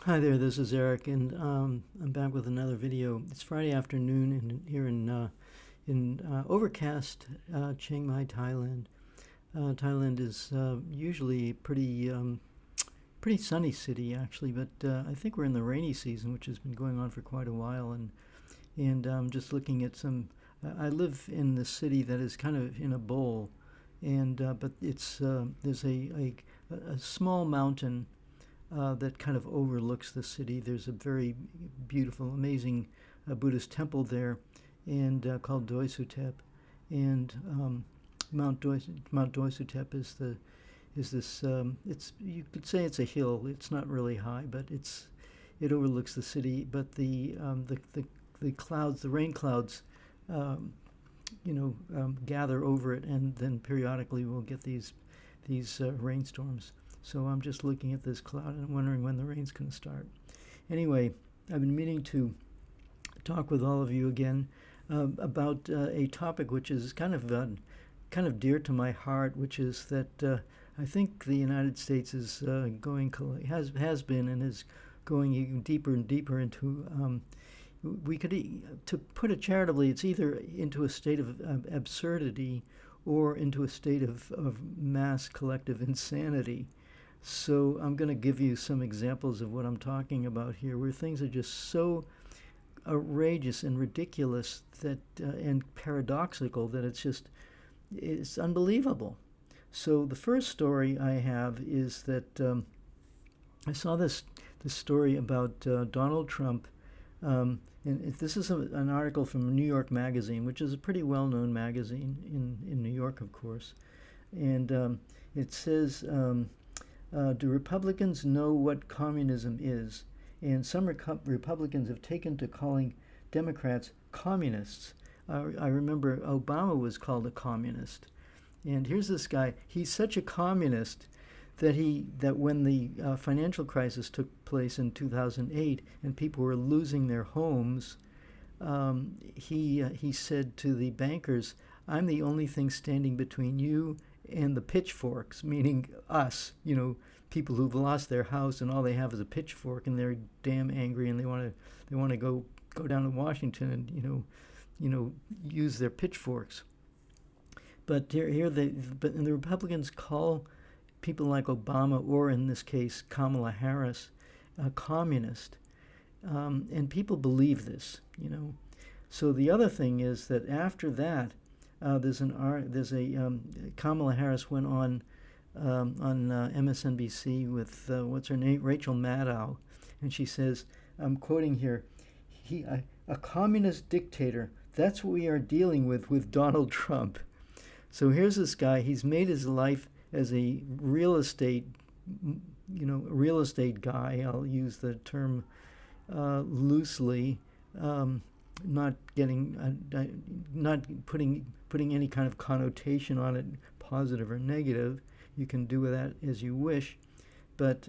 Hi there, this is Eric, and I'm back with another video. It's Friday afternoon here in overcast Chiang Mai, Thailand. Thailand is usually a pretty sunny city actually, but I think we're in the rainy season, which has been going on for quite a while. And just looking at some. I live in the city that is kind of in a bowl, and but it's there's a small mountain that kind of overlooks the city. There's a very beautiful, amazing Buddhist temple there, and called Doi Sutep. And Mount Doi Sutep is this. It's, you could say it's a hill. It's not really high, but it overlooks the city. But the clouds, the rain clouds, um, gather over it, and then periodically we'll get these rainstorms. So I'm just looking at this cloud and wondering when the rain's going to start. Anyway, I've been meaning to talk with all of you again about a topic which is kind of dear to my heart, which is that I think the United States is has been and is going even deeper and deeper into. We could, to put it charitably, it's either into a state of absurdity or into a state of mass collective insanity. So I'm going to give you some examples of what I'm talking about here, where things are just so outrageous and ridiculous that and paradoxical that it's unbelievable. So the first story I have is that I saw this story about Donald Trump. And this is an article from New York Magazine, which is a pretty well-known magazine in New York, of course. And it says, do Republicans know what communism is? And some Republicans have taken to calling Democrats communists. I remember Obama was called a communist. And here's this guy. He's such a communist that when the financial crisis took place in 2008 and people were losing their homes, he said to the bankers, "I'm the only thing standing between you and the pitchforks," meaning us, people who've lost their house and all they have is a pitchfork, and they're damn angry, and they want to go down to Washington and use their pitchforks. But the Republicans call people like Obama, or in this case Kamala Harris, a communist, and people believe this. So the other thing is that after that, Kamala Harris went on MSNBC with what's her name, Rachel Maddow, and she says, I'm quoting here, a communist dictator. That's what we are dealing with Donald Trump. So here's this guy. He's made his life as a real estate guy. I'll use the term loosely, not putting any kind of connotation on it, positive or negative. You can do with that as you wish. But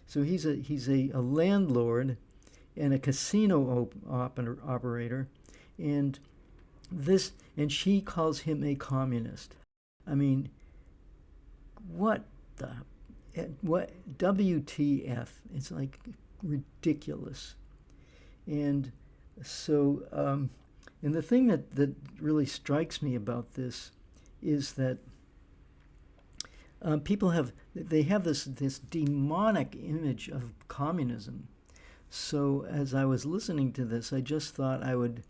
so he's a landlord and a casino operator, and she calls him a communist. I mean, what WTF? It's like ridiculous. And so, and the thing that really strikes me about this is that people have this demonic image of communism. So as I was listening to this, I just thought I would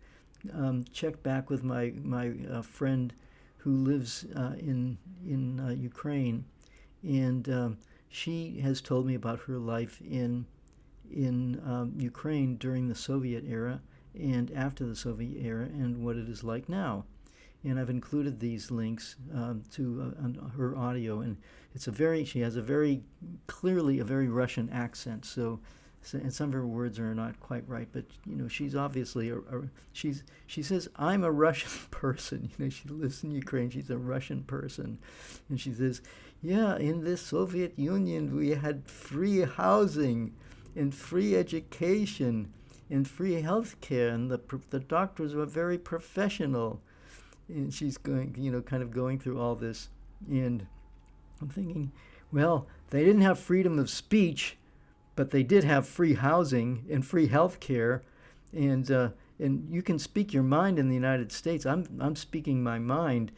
check back with my friend who lives in Ukraine, and she has told me about her life in Ukraine during the Soviet era and after the Soviet era, and what it is like now. And I've included these links to her audio, and she has a very clearly a very Russian accent. So and some of her words are not quite right, but she's obviously she says, I'm a Russian person. She lives in Ukraine. She's a Russian person, and she says, yeah, in the Soviet Union we had free housing and free education and free health care, and the doctors were very professional. And she's going, kind of going through all this, and I'm thinking, well, they didn't have freedom of speech, but they did have free housing and free health care, and you can speak your mind in the United States. I'm speaking my mind,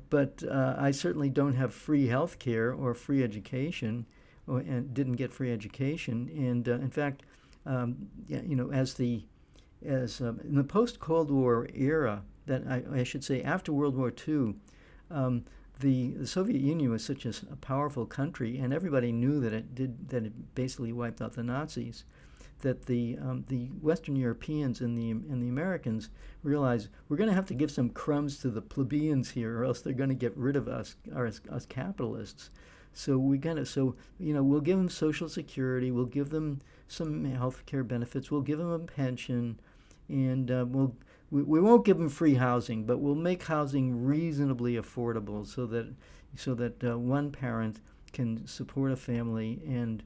but I certainly don't have free health care or free education, and didn't get free education. And in fact, yeah, in the post-Cold War era, that I should say after World War II, the Soviet Union was such a powerful country, and everybody knew that it basically wiped out the Nazis, that the Western Europeans and the Americans realized we're going to have to give some crumbs to the plebeians here, or else they're going to get rid of us capitalists. So we'll give them Social Security, we'll give them some health care benefits, we'll give them a pension, and we won't give them free housing, but we'll make housing reasonably affordable so that one parent can support a family, and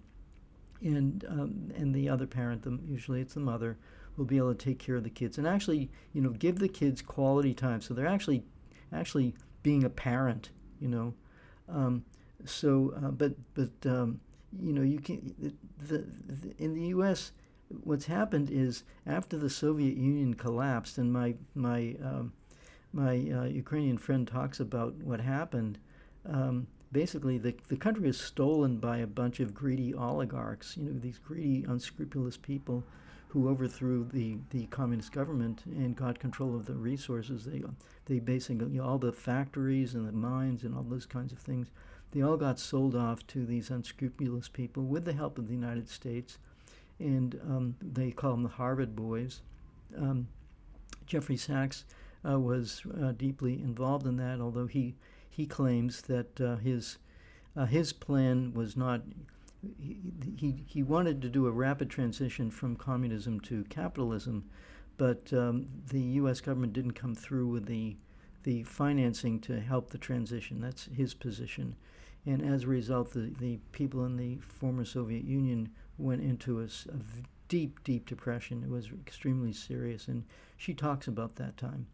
the other parent, usually it's the mother, will be able to take care of the kids and actually give the kids quality time, so they're actually being a parent. You can in the U.S. what's happened is after the Soviet Union collapsed, and my Ukrainian friend talks about what happened. Basically, the country is stolen by a bunch of greedy oligarchs. These greedy, unscrupulous people who overthrew the communist government and got control of the resources. They basically, all the factories and the mines and all those kinds of things, they all got sold off to these unscrupulous people with the help of the United States. And they call them the Harvard Boys. Jeffrey Sachs was deeply involved in that, although he claims that his plan was not. He wanted to do a rapid transition from communism to capitalism, but the U.S. government didn't come through with the financing to help the transition. That's his position. And as a result, the people in the former Soviet Union went into a deep, deep depression. It was extremely serious, and she talks about that time.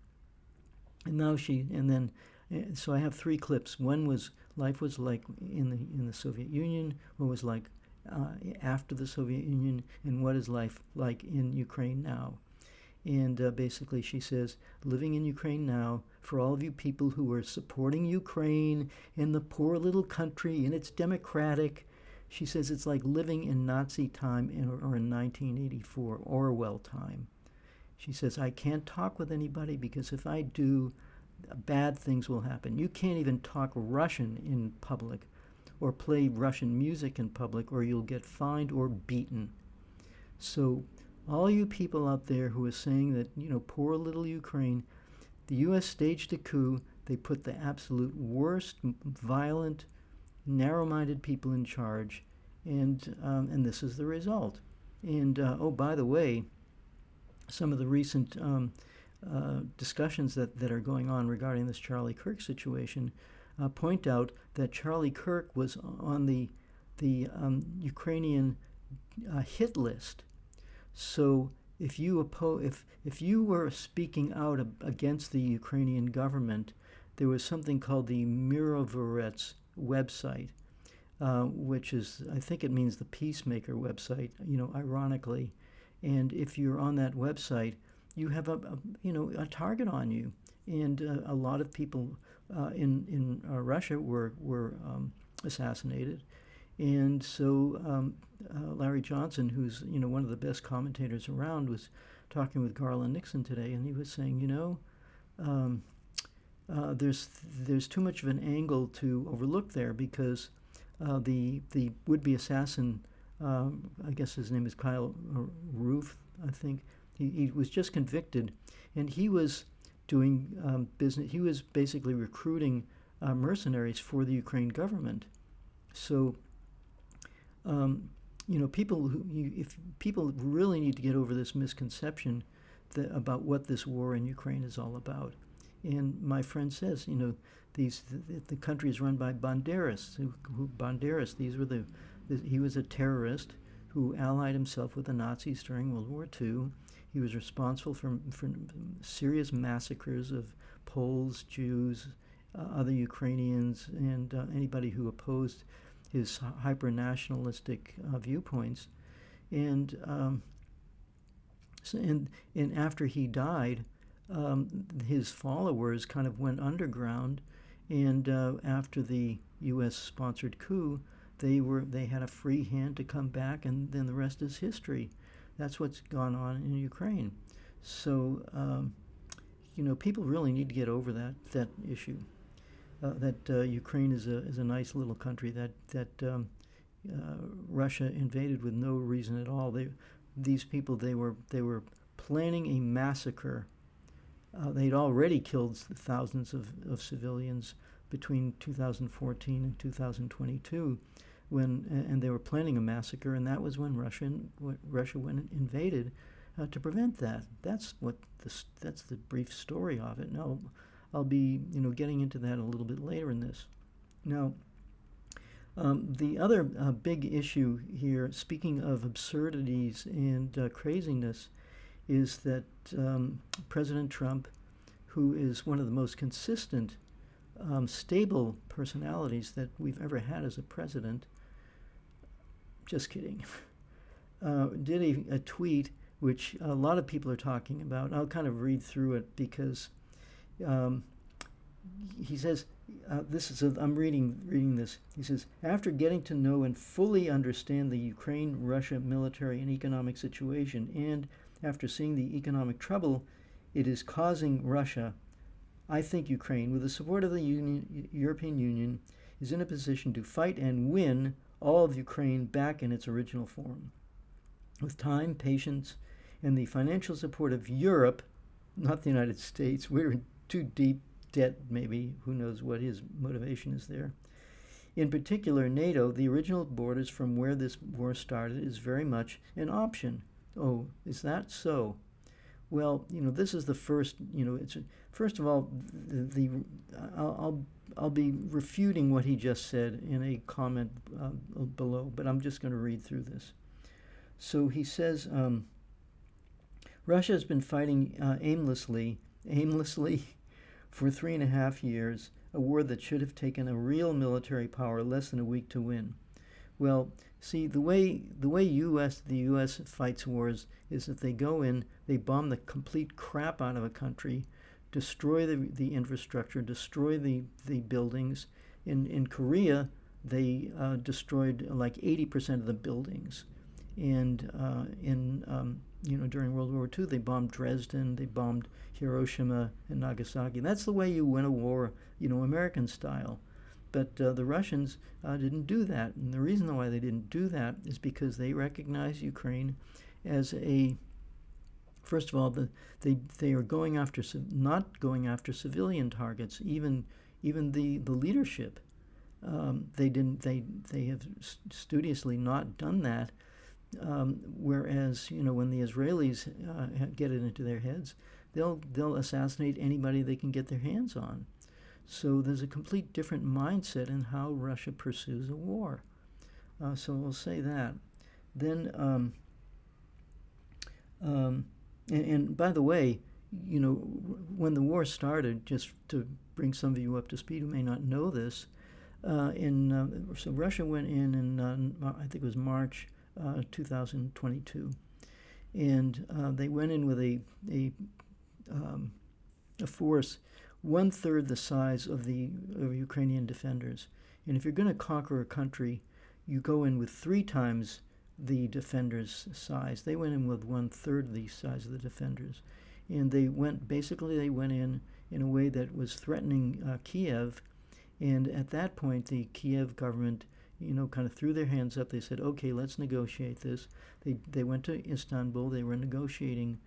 So I have three clips. One was life was like in the Soviet Union, what was like after the Soviet Union, and what is life like in Ukraine now. And basically she says, living in Ukraine now, for all of you people who are supporting Ukraine and the poor little country, and it's democratic, she says it's like living in Nazi time or in 1984, Orwell time. She says, I can't talk with anybody because if I do, bad things will happen. You can't even talk Russian in public or play Russian music in public, or you'll get fined or beaten. So all you people out there who are saying that, poor little Ukraine, the U.S. staged a coup. They put the absolute worst, violent, narrow-minded people in charge, and this is the result. And by the way, some of the recent discussions that are going on regarding this Charlie Kirk situation point out that Charlie Kirk was on the Ukrainian hit list. So if you were speaking out against the Ukrainian government, there was something called the Mirovorets website, which is, I think it means the peacemaker website, ironically. And if you're on that website, you have a target on you. And a lot of people in Russia were assassinated. And so Larry Johnson, who's one of the best commentators around, was talking with Garland Nixon today, and he was saying, there's too much of an angle to overlook there, because the would-be assassin, I guess his name is Kyle Roof, I think, he was just convicted, and he was doing business. He was basically recruiting mercenaries for the Ukraine government. So if people really need to get over this misconception about what this war in Ukraine is all about. And my friend says, the country is run by Banderas. He was a terrorist who allied himself with the Nazis during World War II. He was responsible for serious massacres of Poles, Jews, other Ukrainians, and anybody who opposed his hyper-nationalistic viewpoints. And and after he died, his followers kind of went underground, and after the U.S. sponsored coup, they had a free hand to come back, and then the rest is history. That's what's gone on in Ukraine. So people really need to get over that issue. That Ukraine is a nice little country that Russia invaded with no reason at all. These people they were planning a massacre. They'd already killed thousands of civilians between 2014 and 2022, and they were planning a massacre, and that was when Russia went and invaded to prevent that. That's the brief story of it. Now, I'll be getting into that a little bit later in this. Now, the other big issue here, speaking of absurdities and craziness, is that President Trump, who is one of the most consistent, stable personalities that we've ever had as a president, just kidding, did a tweet which a lot of people are talking about. I'll kind of read through it because he says, I'm reading this. He says, after getting to know and fully understand the Ukraine-Russia military and economic situation, and after seeing the economic trouble it is causing Russia, I think Ukraine, with the support of the European Union, is in a position to fight and win all of Ukraine back in its original form. With time, patience, and the financial support of Europe, not the United States, we're in too deep debt, maybe, who knows what his motivation is there. In particular, NATO, the original borders from where this war started, is very much an option. Oh, is that so? Well, this is the first, first of all, I'll be refuting what he just said in a comment below, but I'm just going to read through this. So he says, Russia has been fighting aimlessly for 3.5 years, a war that should have taken a real military power less than a week to win. Well, see, the way the U.S. fights wars is that they go in, they bomb the complete crap out of a country, destroy the infrastructure, destroy the buildings. In Korea, they destroyed like 80% of the buildings. And during World War II, they bombed Dresden, they bombed Hiroshima and Nagasaki. That's the way you win a war, American style. But the Russians didn't do that. And the reason why they didn't do that is because they recognize Ukraine as first of all, they are not going after civilian targets, even the leadership. They have studiously not done that. Whereas when the Israelis get it into their heads, they'll assassinate anybody they can get their hands on. So there's a complete different mindset in how Russia pursues a war. So we'll say that. Then, and by the way, when the war started, just to bring some of you up to speed who may not know this, so Russia went in I think it was March 2022, and they went in with a force 1/3 the size of Ukrainian defenders. And if you're going to conquer a country, you go in with 3 times the defenders' size. They went in with 1/3 the size of the defenders, and they went in a way that was threatening Kiev. And at that point, the Kiev government kind of threw their hands up. They said, okay, let's negotiate this. They went to Istanbul. They were negotiating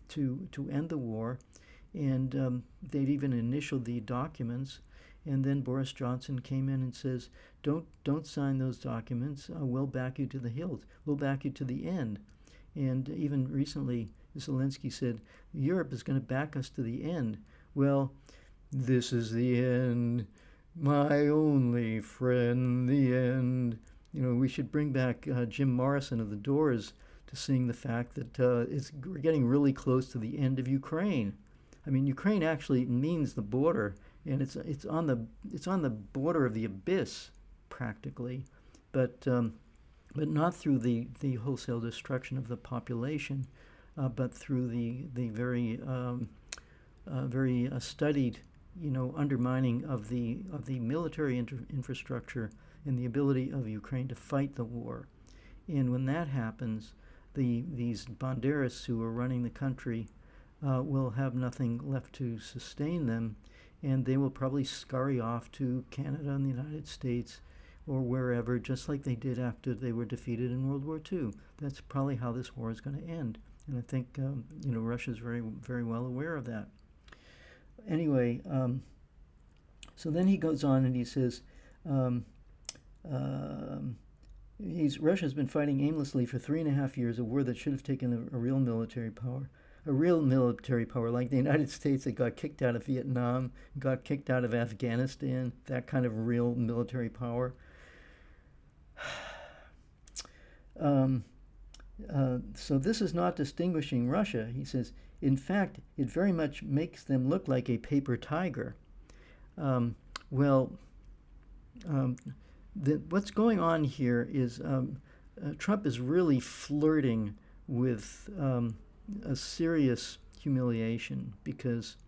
to end the war, and they'd even initialed the documents. And then Boris Johnson came in and says, don't sign those documents. We'll back you to the hilt. We'll back you to the end. And even recently, Zelensky said, Europe is going to back us to the end. Well, this is the end. My only friend, the end. We should bring back Jim Morrison of the Doors to sing the fact that we're getting really close to the end of Ukraine. I mean, Ukraine actually means the border, and it's on the border of the abyss, practically. But but not through the wholesale destruction of the population, but through the very studied, undermining of the military infrastructure and the ability of Ukraine to fight the war. And when that happens, these banderas who are running the country will have nothing left to sustain them, and they will probably scurry off to Canada and the United States or wherever, just like they did after they were defeated in World War II. That's probably how this war is going to end. And I think, Russia's very, very well aware of that. Anyway, so then he goes on and he says, Russia's been fighting aimlessly for 3.5 years, a war that should have taken a real military power. A real military power like the United States that got kicked out of Vietnam, got kicked out of Afghanistan, that kind of real military power. So this is not distinguishing Russia. He says, in fact, it very much makes them look like a paper tiger. What's going on here is Trump is really flirting with a serious humiliation, because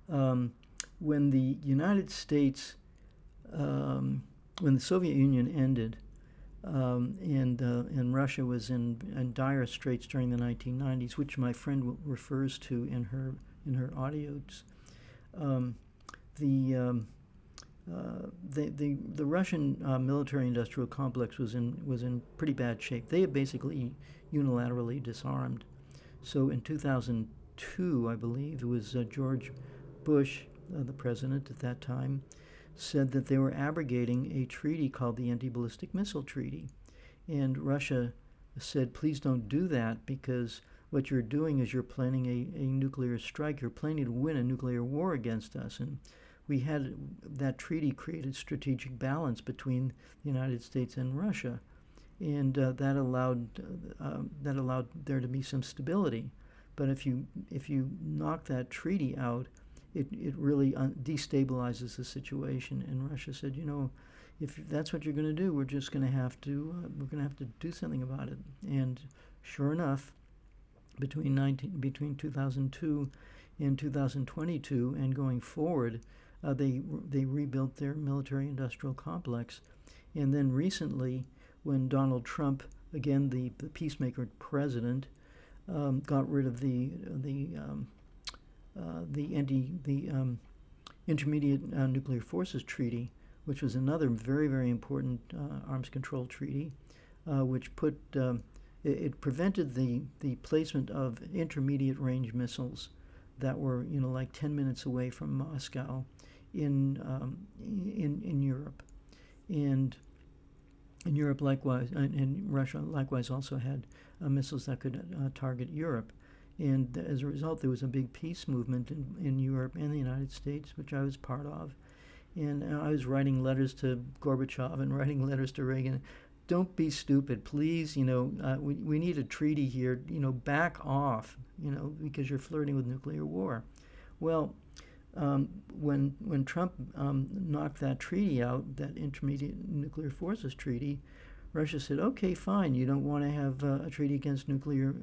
when the United States, when the Soviet Union ended, and Russia was in dire straits during the 1990s, which my friend refers to in her audios, the Russian military-industrial complex was in pretty bad shape. They had basically unilaterally disarmed. So in 2002, I believe, it was George Bush, the president at that time, said that they were abrogating a treaty called the Anti-Ballistic Missile Treaty. And Russia said, please don't do that, because what you're doing is you're planning a nuclear strike. You're planning to win a nuclear war against us. And we had that treaty created strategic balance between the United States and Russia, and that allowed there to be some stability. But if you knock that treaty out, it really destabilizes the situation. And Russia said, if that's what you're going to do, we're just going to have to do something about it. And sure enough, between 2002 and 2022 and going forward, they rebuilt their military-industrial complex. And then recently, when Donald Trump, again the peacemaker president, got rid of the Intermediate Nuclear Forces Treaty, which was another very, very important arms control treaty, which it prevented the placement of intermediate range missiles that were like 10 minutes away from Moscow in Europe, and in Europe likewise, and Russia likewise also had missiles that could target Europe. And as a result, there was a big peace movement in Europe and the United States, which I was part of. And I was writing letters to Gorbachev and writing letters to Reagan. Don't be stupid, please. We need a treaty here. Back off. Because you're flirting with nuclear war. Well, when Trump knocked that treaty out, that Intermediate Nuclear Forces Treaty, Russia said, okay, fine, you don't want to have a treaty against intermediate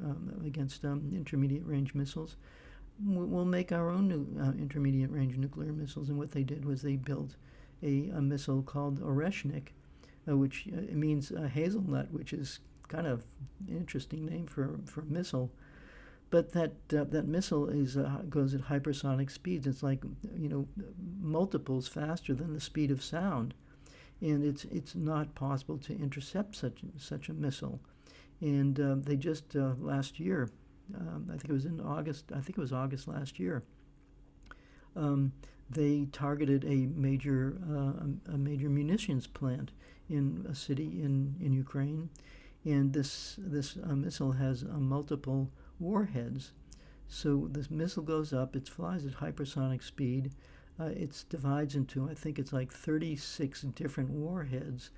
range missiles. We'll make our own intermediate range nuclear missiles. And what they did was they built a missile called Oreshnik, which means hazelnut, which is kind of an interesting name for a missile. But that missile goes at hypersonic speeds. It's like multiples faster than the speed of sound. And it's not possible to intercept such a missile. And they just last year, I think it was in August. I think it was August last year. They targeted a major munitions plant in a city in Ukraine, and this missile has multiple warheads. So this missile goes up. It flies at hypersonic speed. It divides into, I think it's like 36 different warheads,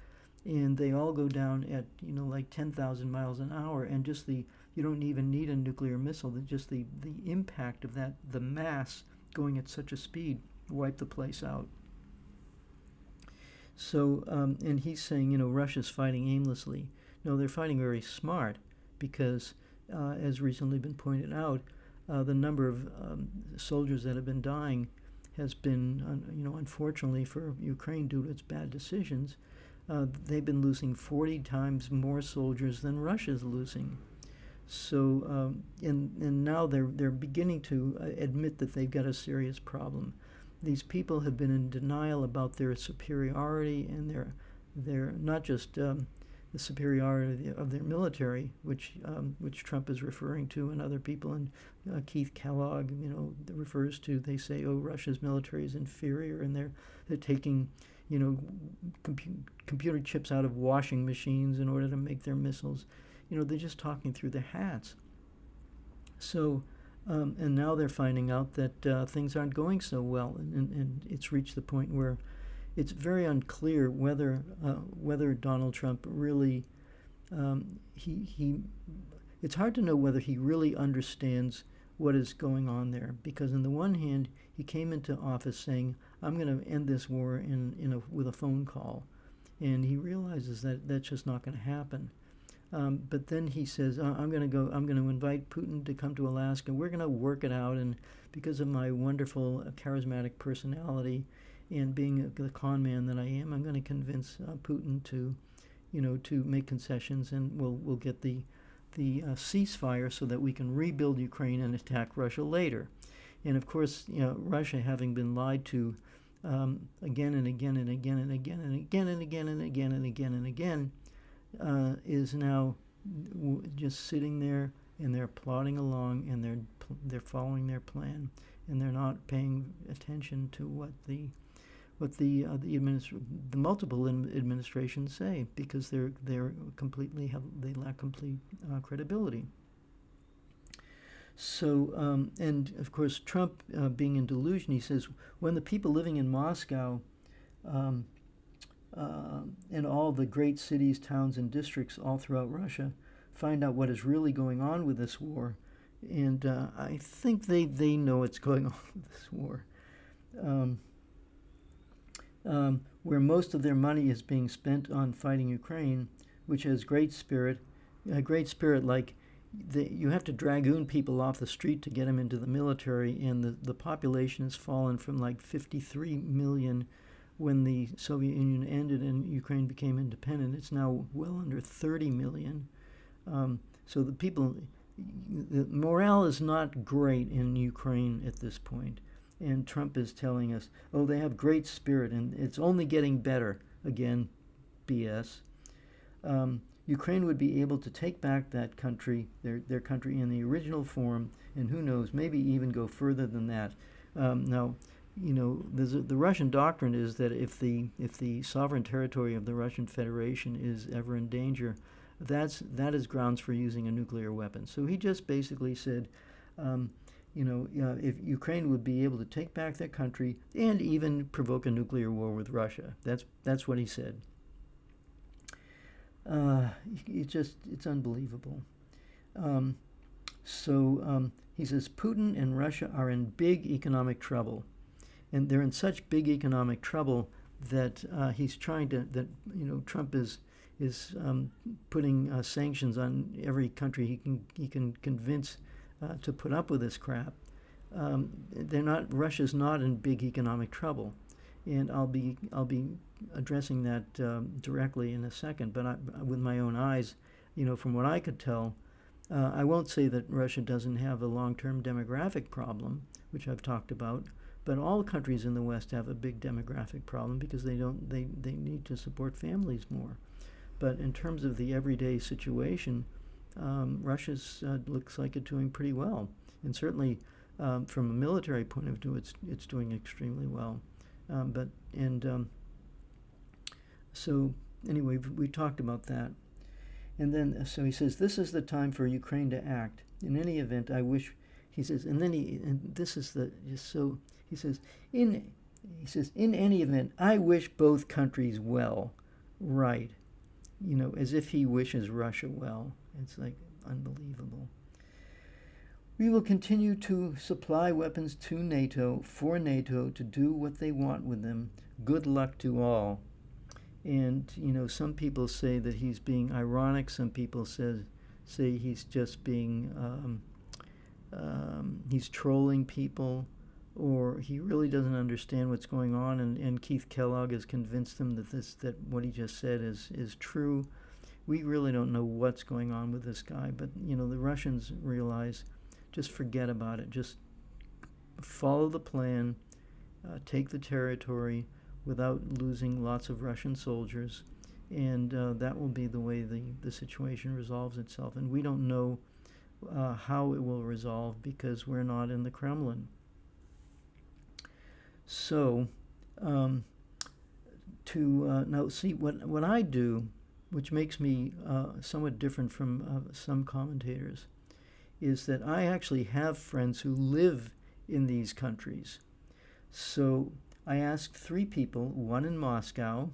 and they all go down at like 10,000 miles an hour. And just you don't even need a nuclear missile. Just the impact of that, the mass going at such a speed, wipe the place out. So, and he's saying, Russia's fighting aimlessly. No, they're fighting very smart because, as recently been pointed out, the number of soldiers that have been dying has been, unfortunately for Ukraine due to its bad decisions, they've been losing 40 times more soldiers than Russia's losing. So, and now they're beginning to admit that they've got a serious problem. These people have been in denial about their superiority and their not just the superiority of their military, which Trump is referring to, and other people, and Keith Kellogg, refers to. They say, oh, Russia's military is inferior, and they're taking, computer chips out of washing machines in order to make their missiles. They're just talking through their hats. So, and now they're finding out that things aren't going so well, and it's reached the point where it's very unclear whether Donald Trump really it's hard to know whether he really understands what is going on there, because on the one hand he came into office saying, I'm going to end this war with a phone call, and he realizes that that's just not going to happen. But then he says, I'm going to invite Putin to come to Alaska. We're going to work it out, and because of my wonderful charismatic personality and being the con man that I am, I'm going to convince Putin to make concessions, and we'll get the ceasefire so that we can rebuild Ukraine and attack Russia later. And of course, Russia, having been lied to again and again and again and again and again and again and again and again and again, is now just sitting there, and they're plodding along, and they're following their plan, and they're not paying attention to what the multiple administrations say, because they lack complete credibility. So, and of course, Trump, being in delusion, he says, when the people living in Moscow and all the great cities, towns, and districts all throughout Russia find out what is really going on with this war, and I think they know what's going on with this war, where most of their money is being spent on fighting Ukraine, which has great spirit like you have to dragoon people off the street to get them into the military, and the population has fallen from like 53 million when the Soviet Union ended and Ukraine became independent. It's now well under 30 million. So the morale is not great in Ukraine at this point. And Trump is telling us, oh, they have great spirit and it's only getting better. Again, BS. Ukraine would be able to take back that country, their country in the original form, and who knows, maybe even go further than that. Now, the Russian doctrine is that if the sovereign territory of the Russian Federation is ever in danger, that is grounds for using a nuclear weapon. So he just basically said, if Ukraine would be able to take back their country and even provoke a nuclear war with Russia. That's what he said. It's unbelievable. He says Putin and Russia are in big economic trouble, and they're in such big economic trouble that he's trying to Trump is putting sanctions on every country he can convince to put up with this crap. Russia's not in big economic trouble, and I'll be addressing that directly in a second. But with my own eyes, from what I could tell, I won't say that Russia doesn't have a long-term demographic problem, which I've talked about. But all countries in the West have a big demographic problem because they need to support families more. But in terms of the everyday situation, Russia's looks like it's doing pretty well, and certainly from a military point of view, it's doing extremely well. So anyway, we talked about that, and then so he says this is the time for Ukraine to act. In any event, I wish. He says, and then he says in any event, I wish both countries well. Right. As if he wishes Russia well. It's like unbelievable. We will continue to supply weapons to NATO, for NATO to do what they want with them. Good luck to all. And, some people say that he's being ironic. Some people say he's just being, he's trolling people, or he really doesn't understand what's going on. And Keith Kellogg has convinced him that what he just said is true. We really don't know what's going on with this guy, but, the Russians realize, just forget about it. Just follow the plan, take the territory without losing lots of Russian soldiers, and that will be the way the situation resolves itself. And we don't know how it will resolve because we're not in the Kremlin. So, now see what I do, which makes me somewhat different from some commentators, is that I actually have friends who live in these countries. So I asked 3 people, one in Moscow,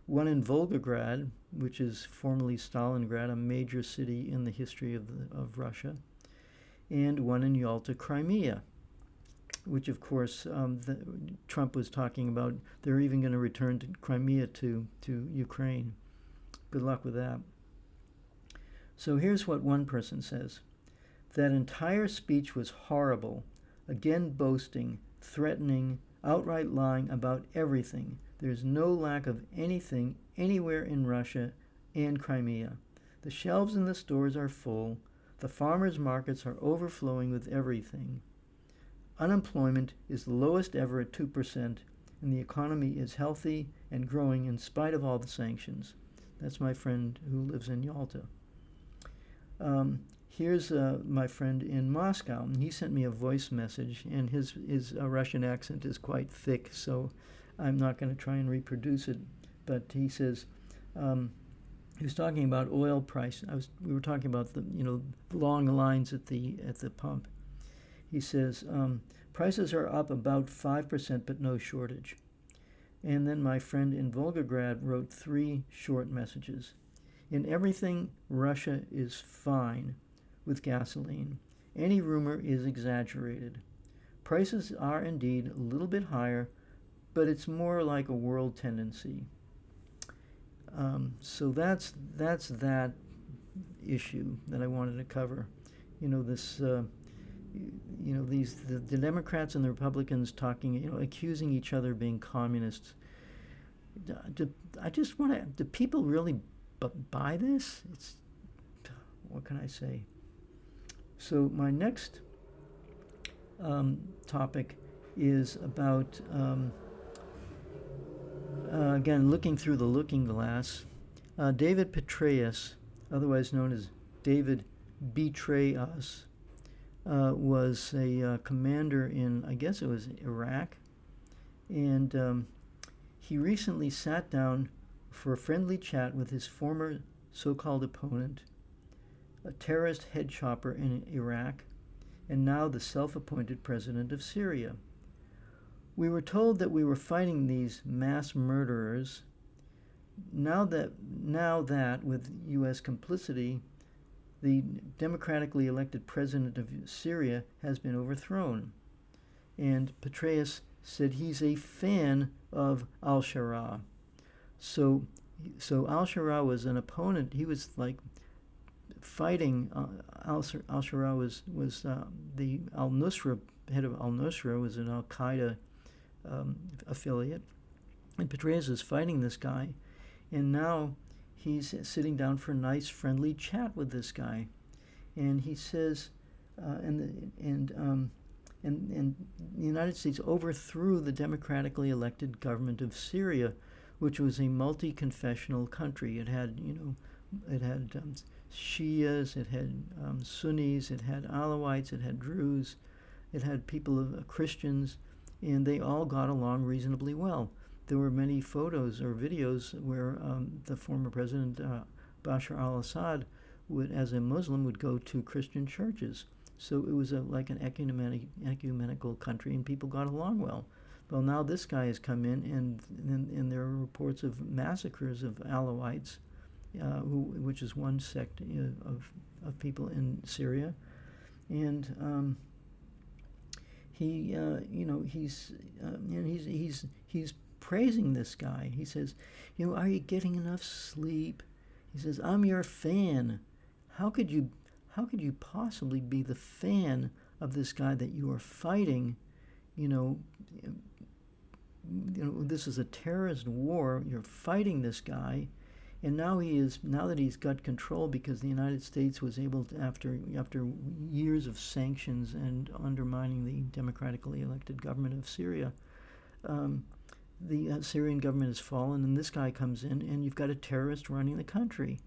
one in Volgograd, which is formerly Stalingrad, a major city in the history of Russia, and one in Yalta, Crimea, which of course Trump was talking about. They're even going to return to Crimea to Ukraine. Good luck with that. So here's what one person says. That entire speech was horrible, again boasting, threatening, outright lying about everything. There's no lack of anything anywhere in Russia and Crimea. The shelves in the stores are full. The farmers' markets are overflowing with everything. Unemployment is the lowest ever at 2%, and the economy is healthy and growing in spite of all the sanctions. That's my friend who lives in Yalta. Here's my friend in Moscow. He sent me a voice message, and his Russian accent is quite thick, so I'm not going to try and reproduce it. But he says, he was talking about oil price. We were talking about the long lines at the pump. He says, prices are up about 5%, but no shortage. And then my friend in Volgograd wrote 3 short messages. In everything, Russia is fine with gasoline. Any rumor is exaggerated. Prices are indeed a little bit higher, but it's more like a world tendency. So that's that issue that I wanted to cover. The Democrats and the Republicans talking, accusing each other of being communists. Do people really buy this? What can I say? So my next topic is about, again, looking through the looking glass. David Petraeus, otherwise known as David Betray Us, was a commander in, I guess it was Iraq, and he recently sat down for a friendly chat with his former so-called opponent, a terrorist head chopper in Iraq, and now the self-appointed president of Syria. We were told that we were fighting these mass murderers. Now that with U.S. complicity, the democratically elected president of Syria has been overthrown. And Petraeus said he's a fan of al-Sharaa. So al-Sharaa was an opponent. He was like fighting. Al-Sharaa was the al-Nusra, head of al-Nusra, was an al-Qaeda affiliate. And Petraeus is fighting this guy. And now he's sitting down for a nice, friendly chat with this guy. And he says, and the United States overthrew the democratically elected government of Syria, which was a multi-confessional country. It had, Shias, it had Sunnis, it had Alawites, it had Druze, it had people of Christians, and they all got along reasonably well. There were many photos or videos where the former president Bashar al-Assad would, as a Muslim, would go to Christian churches. So it was like an ecumenical country, and people got along well. Well, now this guy has come in, and there are reports of massacres of Alawites, which is one sect of people in Syria, and he's praising this guy. He says, are you getting enough sleep? He says, I'm your fan. How could you possibly be the fan of this guy that you are fighting? This is a terrorist war. You're fighting this guy, and now that he's got control, because the United States was able to, after years of sanctions and undermining the democratically elected government of Syria, the Syrian government has fallen, and this guy comes in, and you've got a terrorist running the country,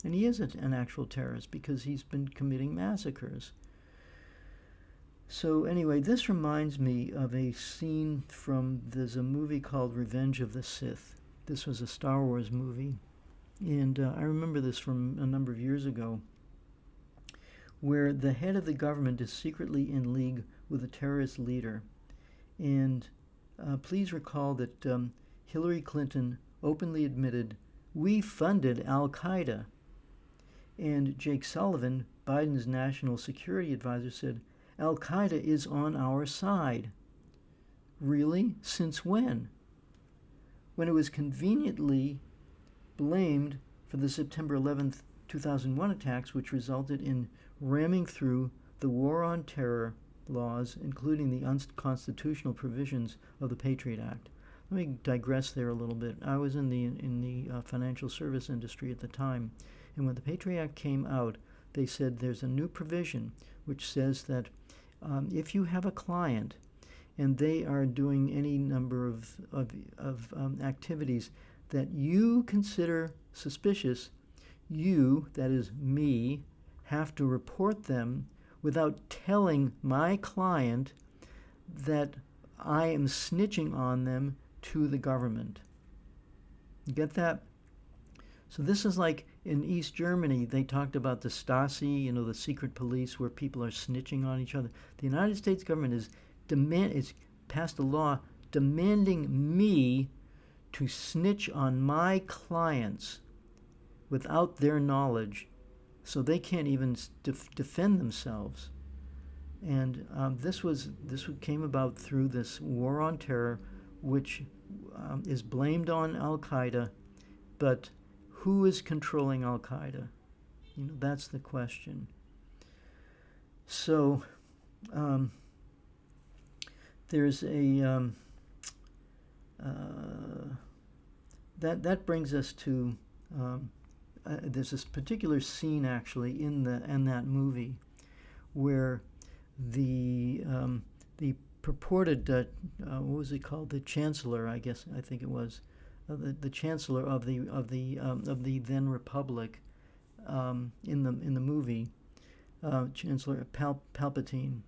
and he is an actual terrorist because he's been committing massacres. So anyway, this reminds me of a scene there's a movie called Revenge of the Sith. This was a Star Wars movie, and I remember this from a number of years ago, where the head of the government is secretly in league with a terrorist leader. And please recall that Hillary Clinton openly admitted, "We funded Al-Qaeda." And Jake Sullivan, Biden's national security advisor, said, "Al-Qaeda is on our side." Really? Since when? When it was conveniently blamed for the September 11th, 2001 attacks, which resulted in ramming through the war on terror laws, including the unconstitutional provisions of the Patriot Act. Let me digress there a little bit. I was in the financial service industry at the time, and when the Patriot Act came out, they said there's a new provision which says that if you have a client and they are doing any number of activities that you consider suspicious, you, that is me, have to report them without telling my client that I am snitching on them to the government. You get that? So this is like in East Germany, they talked about the Stasi, the secret police where people are snitching on each other. The United States government is passed a law demanding me to snitch on my clients without their knowledge, so they can't even defend themselves. And this came about through this war on terror, which is blamed on Al-Qaeda, but who is controlling Al-Qaeda? That's the question. So there's a that brings us to there's this particular scene actually in that movie where the purported what was he called, the chancellor, I think it was, the chancellor of the then republic in the movie, Chancellor Palpatine,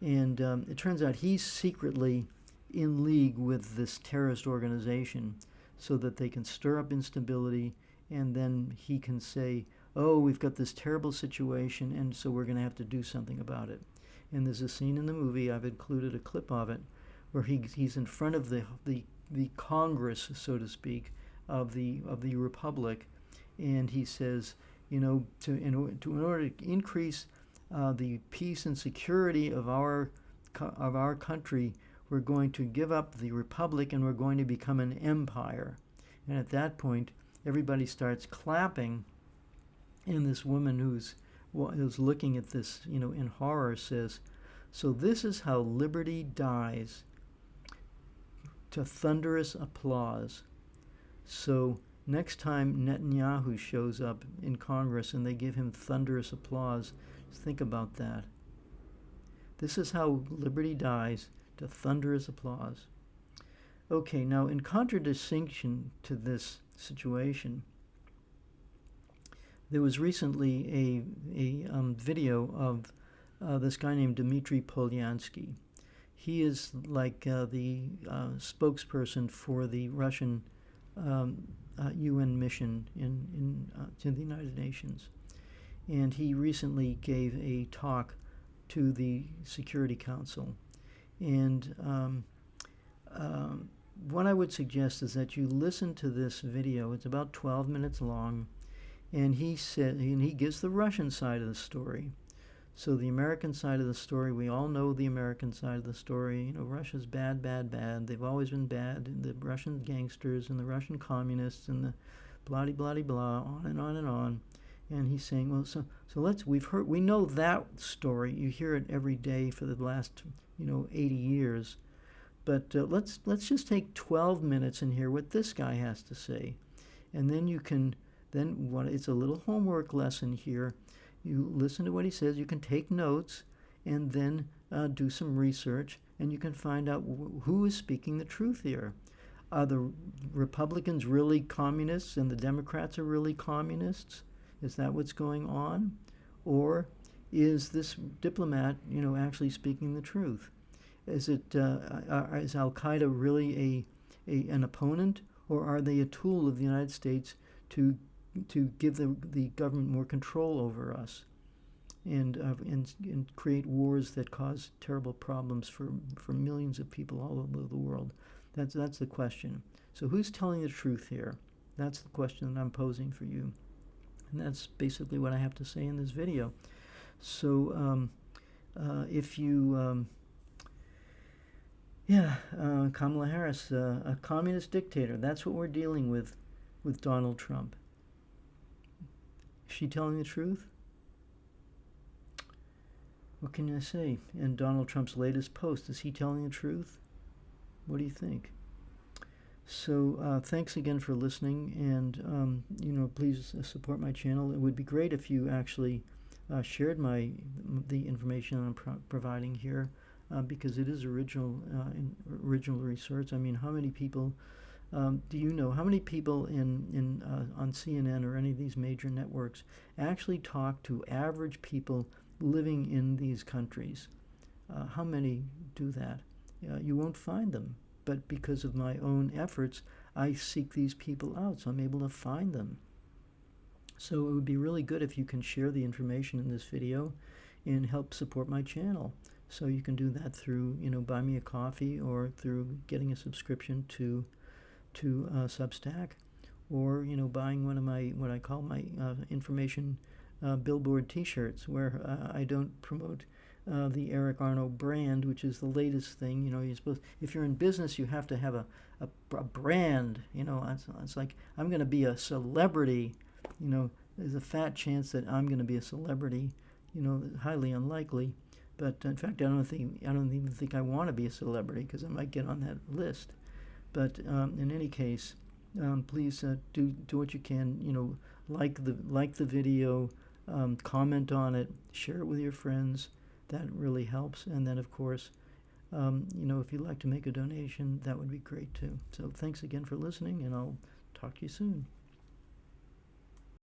and it turns out he's secretly in league with this terrorist organization so that they can stir up instability, and then he can say, "Oh, we've got this terrible situation, and so we're going to have to do something about it." And there's a scene in the movie, I've included a clip of it, where he's in front of the Congress, so to speak, of the Republic, and he says, in order to increase the peace and security of our country, we're going to give up the Republic and we're going to become an empire. And at that point, everybody starts clapping, and this woman who's looking at this, in horror says, "So this is how liberty dies," to thunderous applause. So next time Netanyahu shows up in Congress and they give him thunderous applause, just think about that. This is how liberty dies, to thunderous applause. Okay, now in contradistinction to this situation, there was recently a video of this guy named Dmitry Polyansky. He is like the spokesperson for the Russian UN mission to the United Nations. And he recently gave a talk to the Security Council. And what I would suggest is that you listen to this video. It's about 12 minutes long. And he gives the Russian side of the story. So the American side of the story, we all know the American side of the story. You know, Russia's bad, bad, bad. They've always been bad. The Russian gangsters and the Russian communists and the blah, blah, blah, blah, on and on and on. And he's saying, well, so we know that story. You hear it every day for the last, 80 years. But let's just take 12 minutes and hear what this guy has to say. And then it's a little homework lesson here. You listen to what he says, you can take notes, and then do some research, and you can find out who is speaking the truth here. Are the Republicans really communists and the Democrats are really communists? Is that what's going on? Or is this diplomat, actually speaking the truth? Is Al-Qaeda really an opponent, or are they a tool of the United States to give the government more control over us and create wars that cause terrible problems for millions of people all over the world? That's the question. So who's telling the truth here? That's the question that I'm posing for you. And that's basically what I have to say in this video. So if you... Kamala Harris, a communist dictator. That's what we're dealing with Donald Trump. Is she telling the truth? What can I say? And Donald Trump's latest post, is he telling the truth? What do you think? So thanks again for listening, and please support my channel. It would be great if you actually shared the information I'm providing here, because it is original research. I mean, how many people do you know? How many people on CNN or any of these major networks actually talk to average people living in these countries? How many do that? You won't find them. But because of my own efforts, I seek these people out, so I'm able to find them. So it would be really good if you can share the information in this video and help support my channel. So you can do that through, buy me a coffee, or through getting a subscription to Substack, or buying one of my what I call my information billboard T-shirts, where I don't promote the Eric Arno brand, which is the latest thing. If you're in business, you have to have a brand. It's like, I'm going to be a celebrity. There's a fat chance that I'm going to be a celebrity. Highly unlikely. But in fact, I don't even think I want to be a celebrity, because I might get on that list. But in any case, please do what you can. Like the video, comment on it, share it with your friends. That really helps. And then, of course, if you'd like to make a donation, that would be great too. So thanks again for listening, and I'll talk to you soon.